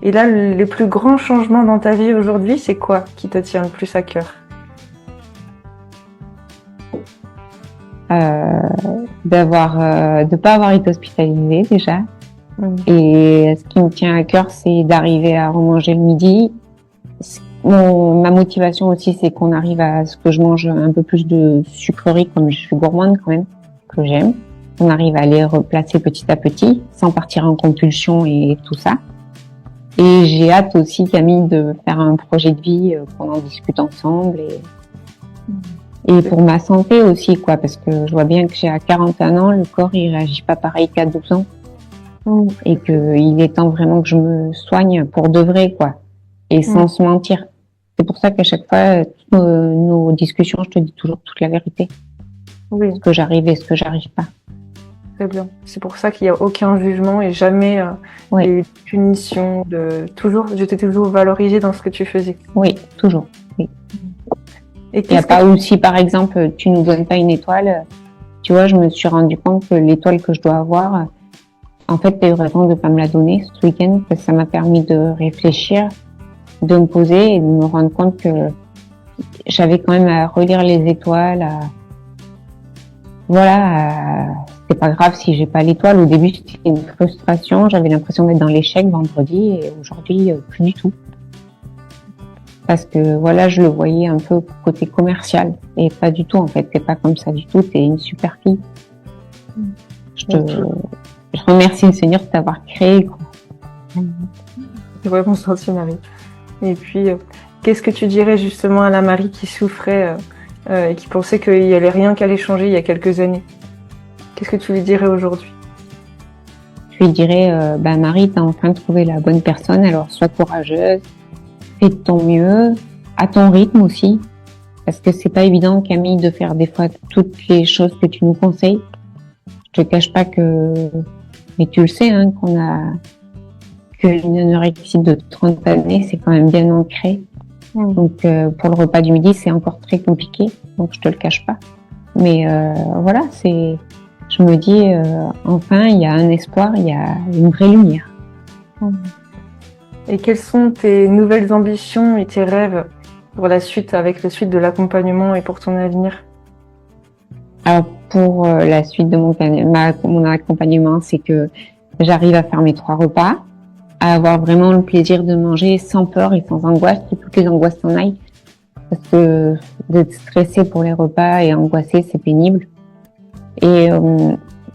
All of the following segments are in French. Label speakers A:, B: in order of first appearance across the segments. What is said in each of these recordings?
A: Et là, les plus grands changements dans ta vie aujourd'hui, c'est quoi qui te tient le plus à cœur?
B: De pas avoir été hospitalisée déjà. Et ce qui me tient à cœur, c'est d'arriver à remanger le midi. Ma motivation aussi, c'est qu'on arrive à ce que je mange un peu plus de sucreries, comme je suis gourmande quand même, que j'aime. On arrive à les replacer petit à petit, sans partir en compulsion et tout ça. Et j'ai hâte aussi, Camille, de faire un projet de vie, qu'on en discute ensemble et pour ma santé aussi, quoi, parce que je vois bien que j'ai à 41 ans, le corps, il réagit pas pareil qu'à 12 ans. Et que il est temps vraiment que je me soigne pour de vrai, quoi. Et sans se mentir. C'est pour ça qu'à chaque fois, toutes nos discussions, je te dis toujours toute la vérité.
A: Oui.
B: Ce que j'arrive et ce que j'arrive pas.
A: Très bien. C'est pour ça qu'il n'y a aucun jugement et jamais des punitions. Je t'ai toujours valorisé dans ce que tu faisais.
B: Oui, toujours. Oui.
A: Et
B: il n'y a pas aussi, par exemple, tu nous donnes pas une étoile. Tu vois, je me suis rendu compte que l'étoile que je dois avoir, en fait, tu as eu raison de pas me la donner ce week-end parce que ça m'a permis de réfléchir, de me poser et de me rendre compte que j'avais quand même à relire les étoiles. C'est pas grave si j'ai pas l'étoile. Au début, c'était une frustration. J'avais l'impression d'être dans l'échec vendredi et aujourd'hui, plus du tout. Parce que voilà, je le voyais un peu côté commercial et pas du tout en fait. C'est pas comme ça du tout. T'es une super fille. Je remercie le Seigneur de t'avoir créé, quoi.
A: C'est vraiment senti, Marie. Et puis, qu'est-ce que tu dirais justement à la Marie qui souffrait et qui pensait qu'il n'y allait rien qu'allait changer il y a quelques années? Qu'est-ce que tu lui dirais aujourd'hui?
B: Je lui dirais, Marie, t'as enfin trouvé la bonne personne, alors sois courageuse, fais de ton mieux, à ton rythme aussi, parce que c'est pas évident, Camille, de faire des fois toutes les choses que tu nous conseilles. Je te cache pas mais tu le sais, hein, qu'une anorexie de 30 années, c'est quand même bien ancré. Donc, pour le repas du midi, c'est encore très compliqué, donc je te le cache pas. Mais voilà, je me dis, enfin, il y a un espoir, il y a une vraie lumière.
A: Et quelles sont tes nouvelles ambitions et tes rêves pour la suite, avec la suite de l'accompagnement et pour ton avenir?
B: Alors, pour la suite de mon accompagnement, c'est que j'arrive à faire mes 3 repas, à avoir vraiment le plaisir de manger sans peur et sans angoisse, que toutes les angoisses s'en aillent. Parce que d'être stressé pour les repas et angoissé, c'est pénible. Et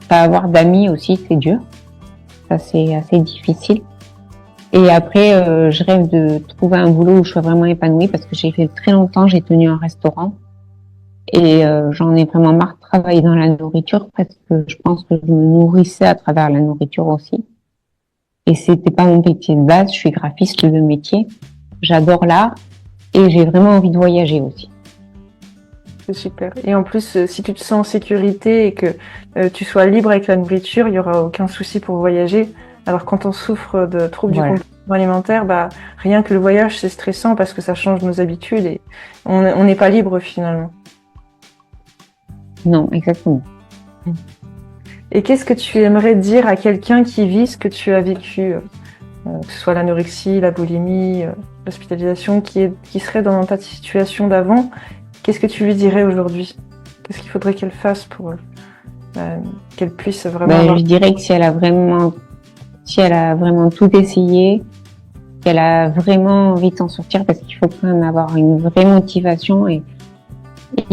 B: pas avoir d'amis aussi, c'est dur. Ça, c'est assez difficile. Et après, je rêve de trouver un boulot où je sois vraiment épanouie parce que j'ai fait très longtemps, j'ai tenu un restaurant. Et j'en ai vraiment marre de travailler dans la nourriture parce que je pense que je me nourrissais à travers la nourriture aussi. Et c'était pas mon métier de base, je suis graphiste de métier. J'adore l'art et j'ai vraiment envie de voyager aussi.
A: C'est super. Et en plus, si tu te sens en sécurité et que tu sois libre avec la nourriture, il y aura aucun souci pour voyager. Alors quand on souffre de troubles du comportement alimentaire, rien que le voyage, c'est stressant parce que ça change nos habitudes et on n'est pas libre finalement.
B: Non, exactement.
A: Et qu'est-ce que tu aimerais dire à quelqu'un qui vit ce que tu as vécu, que ce soit l'anorexie, la boulimie, l'hospitalisation, qui serait dans ta situation d'avant? Qu'est-ce que tu lui dirais aujourd'hui? Qu'est-ce qu'il faudrait qu'elle fasse pour qu'elle puisse vraiment...
B: Je lui dirais que si elle a vraiment tout essayé, qu'elle a vraiment envie de s'en sortir, parce qu'il faut quand même avoir une vraie motivation et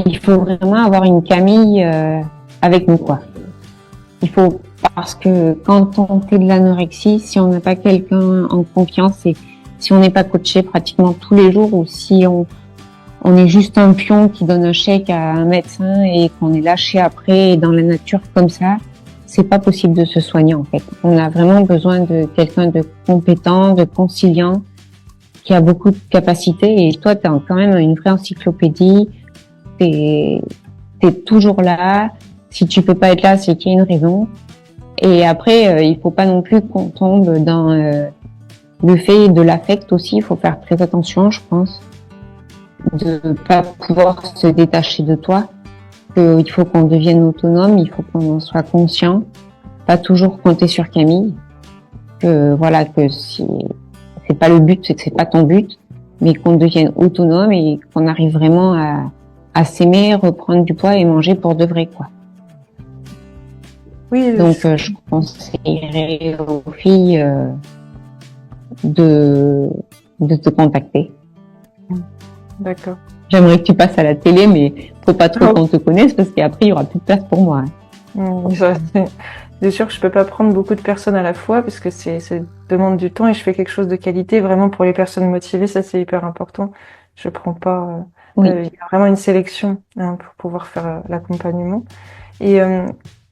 B: il faut vraiment avoir une Camille avec nous, quoi. Parce que quand on fait de l'anorexie, si on n'a pas quelqu'un en confiance et si on n'est pas coaché pratiquement tous les jours ou si on est juste un pion qui donne un chèque à un médecin et qu'on est lâché après dans la nature comme ça, c'est pas possible de se soigner en fait. On a vraiment besoin de quelqu'un de compétent, de conciliant, qui a beaucoup de capacités et toi, t'as quand même une vraie encyclopédie. T'es toujours là. Si tu peux pas être là, c'est qu'il y a une raison. Et après, il faut pas non plus qu'on tombe dans le fait de l'affect aussi. Il faut faire très attention, je pense, de pas pouvoir se détacher de toi. Il faut qu'on devienne autonome, il faut qu'on en soit conscient, pas toujours compter sur Camille. Que si c'est pas le but, c'est pas ton but, mais qu'on devienne autonome et qu'on arrive vraiment à s'aimer, reprendre du poids et manger pour de vrai, quoi.
A: Oui,
B: Donc, je conseillerais aux filles de te contacter.
A: d'accord.
B: J'aimerais que tu passes à la télé, mais faut pas trop qu'on te connaisse parce qu'après il y aura plus de place pour moi.
A: C'est sûr que je peux pas prendre beaucoup de personnes à la fois parce que ça demande du temps et je fais quelque chose de qualité vraiment pour les personnes motivées. Ça, c'est hyper important. Je prends pas.
B: Oui.
A: Il y a vraiment une sélection pour pouvoir faire l'accompagnement. Et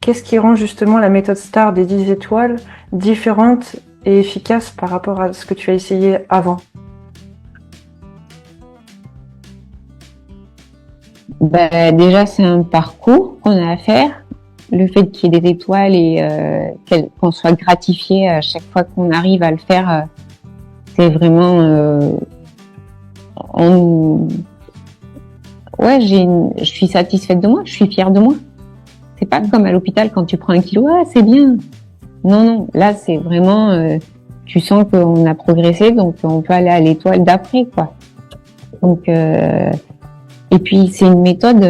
A: qu'est-ce qui rend justement la méthode STAR des 10 étoiles différente et efficace par rapport à ce que tu as essayé avant?
B: Déjà, c'est un parcours qu'on a à faire. Le fait qu'il y ait des étoiles et qu'on soit gratifié à chaque fois qu'on arrive à le faire, c'est vraiment... je suis satisfaite de moi, je suis fière de moi. C'est pas comme à l'hôpital quand tu prends 1 kilo, c'est bien. Non, là c'est vraiment, tu sens qu'on a progressé, donc on peut aller à l'étoile d'après, quoi. Donc, et puis c'est une méthode,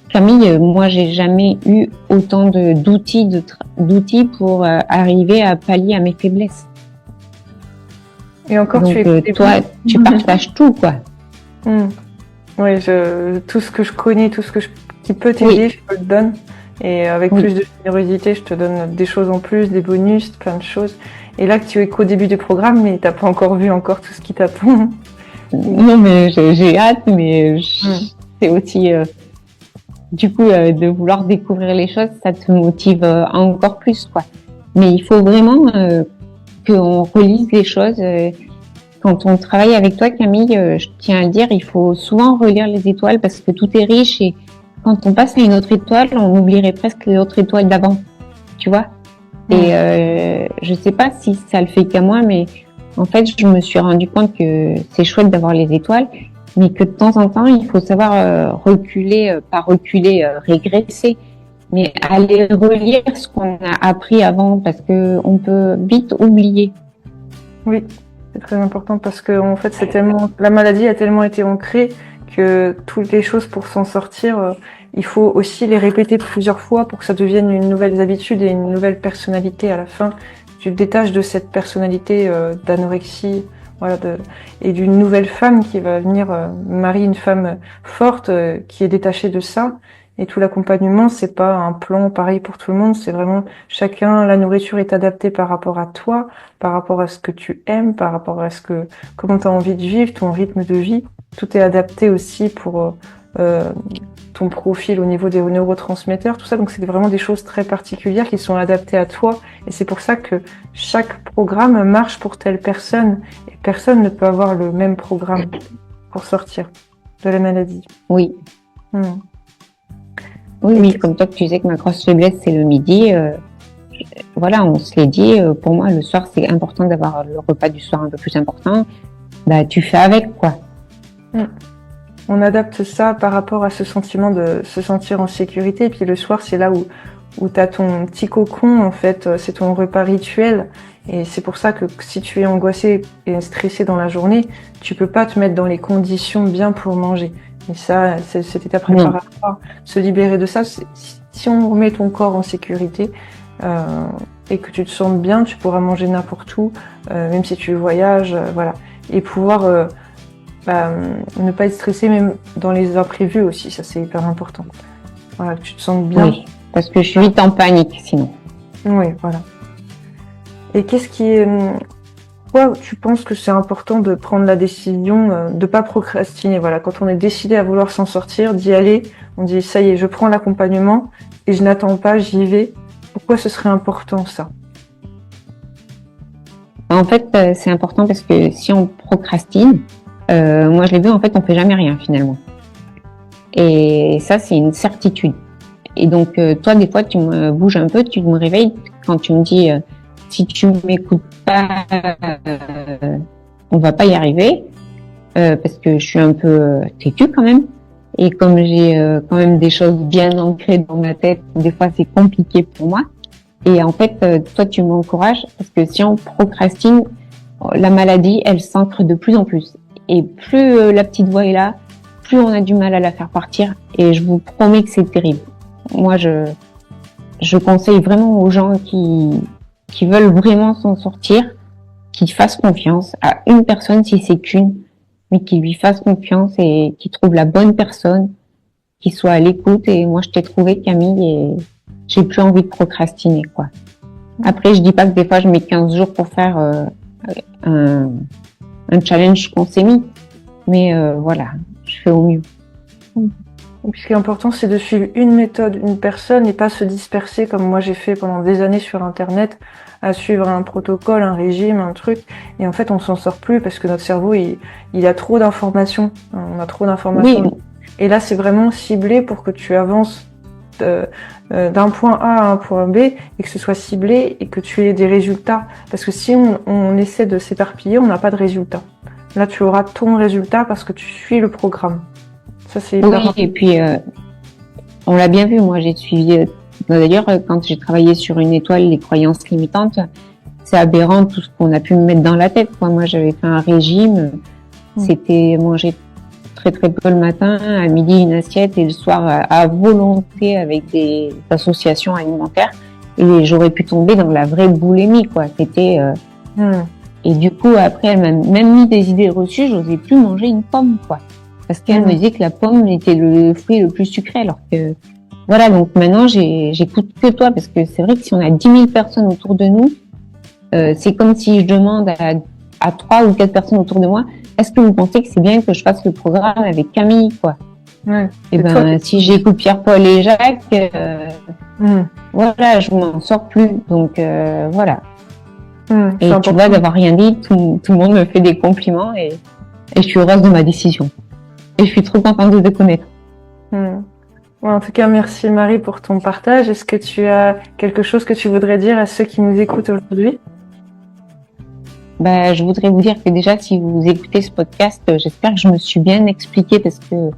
B: Camille, moi j'ai jamais eu autant d'outils pour arriver à pallier à mes faiblesses.
A: Et encore,
B: donc, toi, tu partages tout, quoi.
A: Oui, tout ce que je connais, qui peut t'aider, je te le donne. Et avec plus de générosité, je te donne des choses en plus, des bonus, plein de choses. Et là, tu es qu'au début du programme, mais t'as pas encore vu tout ce qui t'attend.
B: Non, mais j'ai hâte, mais c'est aussi, du coup, de vouloir découvrir les choses, ça te motive encore plus, quoi. Mais il faut vraiment qu'on relise les choses. Quand on travaille avec toi, Camille, je tiens à le dire, il faut souvent relire les étoiles parce que tout est riche et quand on passe à une autre étoile, on oublierait presque les autres étoiles d'avant, tu vois. Et je sais pas si ça le fait qu'à moi, mais en fait, je me suis rendu compte que c'est chouette d'avoir les étoiles, mais que de temps en temps, il faut savoir régresser, mais aller relire ce qu'on a appris avant parce que on peut vite oublier.
A: Oui, c'est très important parce que en fait, la maladie a tellement été ancrée que toutes les choses pour s'en sortir, il faut aussi les répéter plusieurs fois pour que ça devienne une nouvelle habitude et une nouvelle personnalité à la fin. Tu te détaches de cette personnalité d'anorexie, et d'une nouvelle femme qui va venir marier une femme forte qui est détachée de ça. Et tout l'accompagnement, c'est pas un plan pareil pour tout le monde, c'est vraiment chacun, la nourriture est adaptée par rapport à toi, par rapport à ce que tu aimes, par rapport à comment tu as envie de vivre, ton rythme de vie. Tout est adapté aussi pour ton profil au niveau des neurotransmetteurs, tout ça. Donc c'est vraiment des choses très particulières qui sont adaptées à toi. Et c'est pour ça que chaque programme marche pour telle personne. Et personne ne peut avoir le même programme pour sortir de la maladie.
B: Oui. Oui, comme toi, tu sais que ma grosse faiblesse, c'est le midi. Voilà, on se l'est dit. Pour moi, le soir, c'est important d'avoir le repas du soir un peu plus important. Tu fais avec, quoi.
A: On adapte ça par rapport à ce sentiment de se sentir en sécurité. Et puis le soir, c'est là où tu as ton petit cocon, en fait. C'est ton repas rituel. Et c'est pour ça que si tu es angoissé et stressé dans la journée, tu peux pas te mettre dans les conditions bien pour manger. Et ça, c'est cet état préparatoire. Se libérer de ça, si on remet ton corps en sécurité et que tu te sens bien, tu pourras manger n'importe où, même si tu voyages, voilà. Et pouvoir ne pas être stressé même dans les imprévus aussi, ça c'est hyper important. Voilà, que tu te sentes bien.
B: Oui, parce que je suis vite en panique sinon.
A: Oui, voilà. Et qu'est-ce qui est... Pourquoi tu penses que c'est important de prendre la décision de pas procrastiner? Voilà, quand on est décidé à vouloir s'en sortir, d'y aller, on dit ça y est, je prends l'accompagnement et je n'attends pas, j'y vais. Pourquoi ce serait important ça?
B: En fait, c'est important parce que si on procrastine, moi je l'ai vu, en fait, on fait jamais rien finalement. Et ça, c'est une certitude. Et donc, toi, des fois, tu me bouges un peu, tu me réveilles quand tu me dis si tu m'écoutes pas, on va pas y arriver, parce que je suis un peu têtue quand même. Et comme j'ai quand même des choses bien ancrées dans ma tête, des fois c'est compliqué pour moi. Et en fait, toi tu m'encourages parce que si on procrastine, la maladie, elle s'ancre de plus en plus. Et plus la petite voix est là, plus on a du mal à la faire partir. Et je vous promets que c'est terrible. Moi, je conseille vraiment aux gens qui veulent vraiment s'en sortir, qu'ils fassent confiance à une personne si c'est qu'une, mais qu'ils lui fassent confiance et qu'ils trouvent la bonne personne, qu'ils soient à l'écoute. Et moi, je t'ai trouvé, Camille, et j'ai plus envie de procrastiner, quoi. Après, je dis pas que des fois, je mets 15 jours pour faire un challenge qu'on s'est mis, mais voilà, je fais au mieux.
A: Et puis ce qui est important, c'est de suivre une méthode, une personne, et pas se disperser comme moi j'ai fait pendant des années sur Internet, à suivre un protocole, un régime, un truc. Et en fait, on s'en sort plus parce que notre cerveau, il a trop d'informations. On a trop d'informations.
B: Oui.
A: Et là, c'est vraiment ciblé pour que tu avances d'un point A à un point B et que ce soit ciblé et que tu aies des résultats. Parce que si on essaie de s'éparpiller, on n'a pas de résultat. Là, tu auras ton résultat parce que tu suis le programme. Ça, c'est
B: Oui, et puis on l'a bien vu, moi j'ai suivi, d'ailleurs quand j'ai travaillé sur une étoile, les croyances limitantes, c'est aberrant tout ce qu'on a pu me mettre dans la tête, quoi. Moi j'avais fait un régime, c'était manger très très peu le matin, à midi une assiette et le soir à volonté avec des associations alimentaires, et j'aurais pu tomber dans la vraie boulimie, quoi. C'était et du coup après elle m'a même mis des idées reçues, j'osais plus manger une pomme, quoi. Parce qu'elle me disait que la pomme était le fruit le plus sucré, alors que voilà. Donc maintenant, j'écoute que toi, parce que c'est vrai que si on a 10 000 personnes autour de nous, c'est comme si je demande à 3 ou 4 personnes autour de moi, est-ce que vous pensez que c'est bien que je fasse le programme avec Camille, quoi? Et ben, si j'écoute Pierre-Paul et Jacques, voilà, je m'en sors plus. Donc voilà. Et tu vois, d'avoir rien dit, tout le monde me fait des compliments et je suis heureuse de ma décision. Et je suis trop contente de te connaître.
A: En tout cas, merci Marie pour ton partage. Est-ce que tu as quelque chose que tu voudrais dire à ceux qui nous écoutent aujourd'hui?
B: Je voudrais vous dire que déjà, si vous écoutez ce podcast, j'espère que je me suis bien expliquée, parce que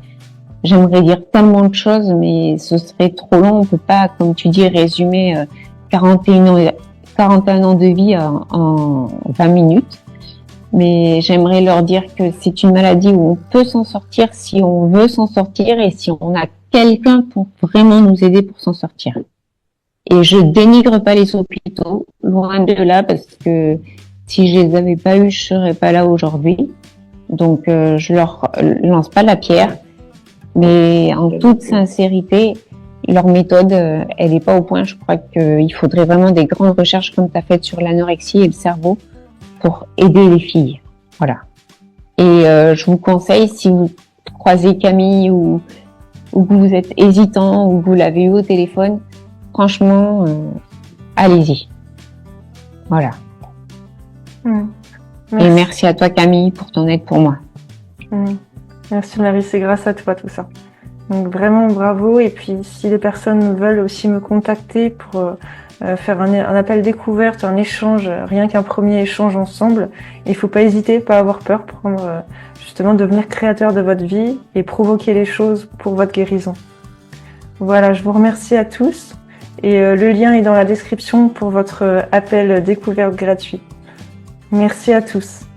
B: j'aimerais dire tellement de choses, mais ce serait trop long. On peut pas, comme tu dis, résumer 41 ans de vie en 20 minutes. Mais j'aimerais leur dire que c'est une maladie où on peut s'en sortir si on veut s'en sortir et si on a quelqu'un pour vraiment nous aider pour s'en sortir. Et je dénigre pas les hôpitaux, loin de là, parce que si je les avais pas eus, je serais pas là aujourd'hui. Donc je leur lance pas la pierre, mais en toute sincérité, leur méthode, elle est pas au point. Je crois qu'il faudrait vraiment des grandes recherches comme tu as faites sur l'anorexie et le cerveau pour aider les filles. Voilà. Et je vous conseille, si vous croisez Camille ou que vous êtes hésitant ou que vous l'avez eu au téléphone, franchement, allez-y. Voilà. Merci. Et merci à toi, Camille, pour ton aide pour moi.
A: Merci Marie, c'est grâce à toi tout ça. Donc vraiment bravo. Et puis si les personnes veulent aussi me contacter pour faire un appel découverte, un échange, rien qu'un premier échange ensemble, il faut pas hésiter, pas avoir peur, prendre justement devenir créateur de votre vie et provoquer les choses pour votre guérison. Voilà, je vous remercie à tous et le lien est dans la description pour votre appel découverte gratuit. Merci à tous.